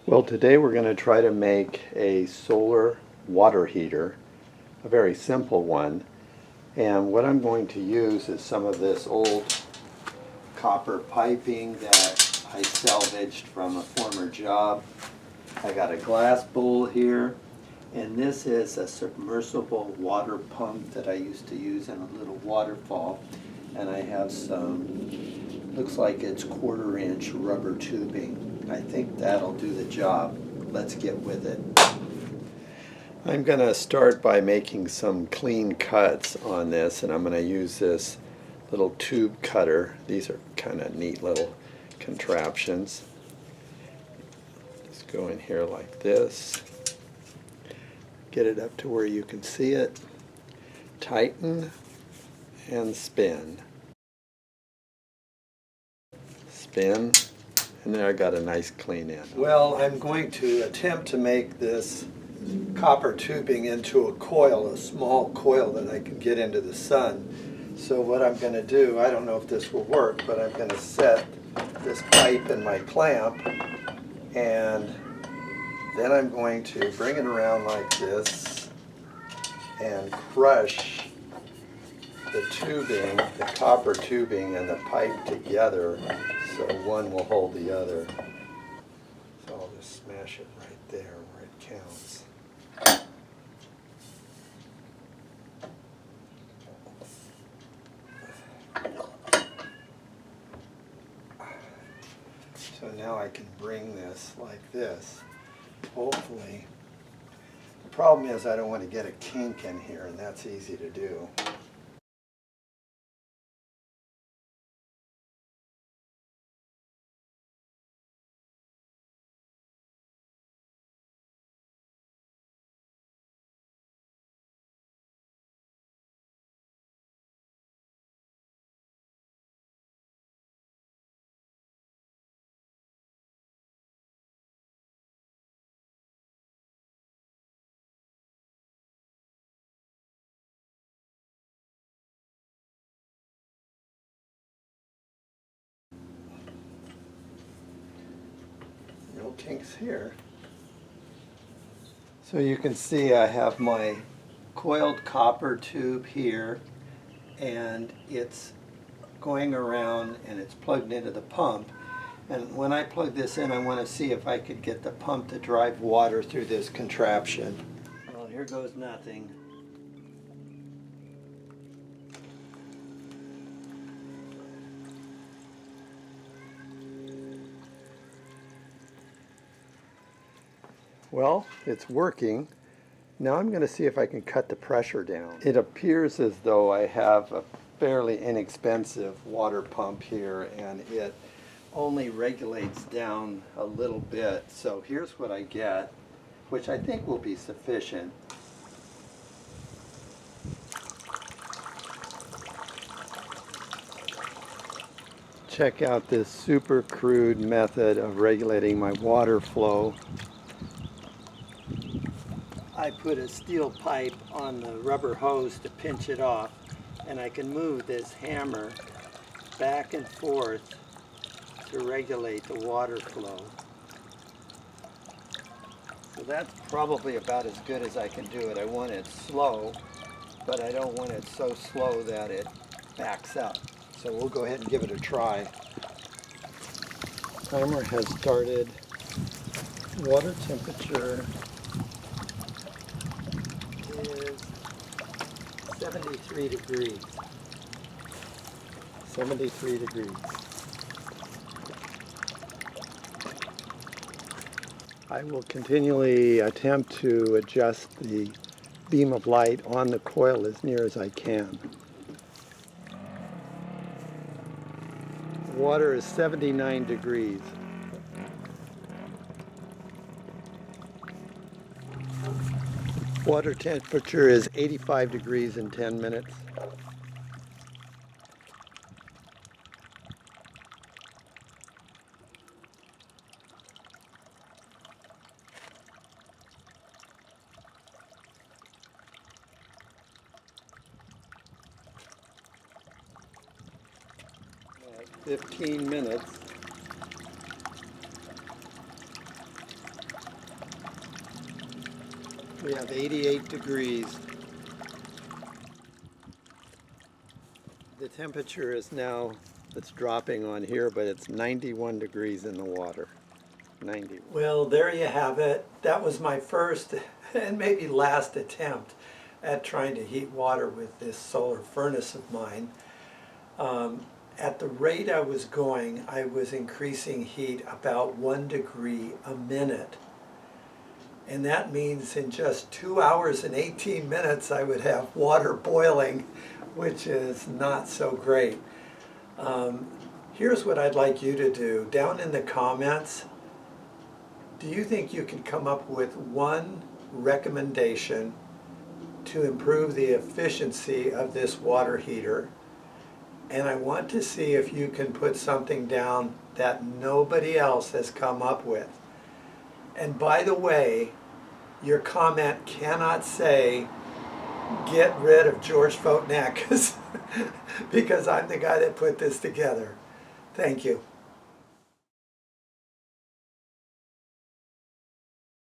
Well, today we're going to try to make a solar water heater, a very simple one. And what I'm going to use is some of this old copper piping that I salvaged from a former job. I got a glass bowl here, and this is a submersible water pump that I used to use in a little waterfall. And I have some, looks like it's 1/4-inch rubber tubing. I think that'll do the job. Let's get with it. I'm going to start by making some clean cuts on this, and I'm going to use this little tube cutter. These are kind of neat little contraptions. Just go in here like this. Get it up to where you can see it. Tighten and spin. Spin. And there I got a nice clean end. Well, I'm going to attempt to make this copper tubing into a coil, a small coil that I can get into the sun. So what I'm going to do, I don't know if this will work, but I'm going to set this pipe in my clamp, and then I'm going to bring it around like this and crush the tubing, the copper tubing and the pipe together so one will hold the other. So I'll just smash it right there where it counts. So now I can bring this like this, hopefully. The problem is I don't want to get a kink in here, and that's easy to do. No kinks here. So you can see I have my coiled copper tube here, and it's going around and it's plugged into the pump. And when I plug this in, I want to see if I could get the pump to drive water through this contraption. Well, here goes nothing. Well, it's working. Now I'm going to see if I can cut the pressure down. It appears as though I have a fairly inexpensive water pump here, and it only regulates down a little bit. So here's what I get, which I think will be sufficient. Check out this super crude method of regulating my water flow. I put a steel pipe on the rubber hose to pinch it off, and I can move this hammer back and forth to regulate the water flow. So that's probably about as good as I can do it. I want it slow, but I don't want it so slow that it backs up. So we'll go ahead and give it a try. Timer has started. Water temperature is 73 degrees. 73 degrees. I will continually attempt to adjust the beam of light on the coil as near as I can. Water is 79 degrees. Water temperature is 85 degrees in 10 minutes. At 15 minutes. We have 88 degrees. The temperature is now, it's dropping on here, but it's 91 degrees in the water. 90. Well, there you have it. That was my first and maybe last attempt at trying to heat water with this solar furnace of mine. At the rate I was going, I was increasing heat about 1 degree a minute. And that means in just 2 hours and 18 minutes I would have water boiling, which is not so great. Here's what I'd like you to do. Down in the comments, do you think you can come up with one recommendation to improve the efficiency of this water heater? And I want to see if you can put something down that nobody else has come up with. And by the way, your comment cannot say, get rid of George Fotenac, because I'm the guy that put this together. Thank you.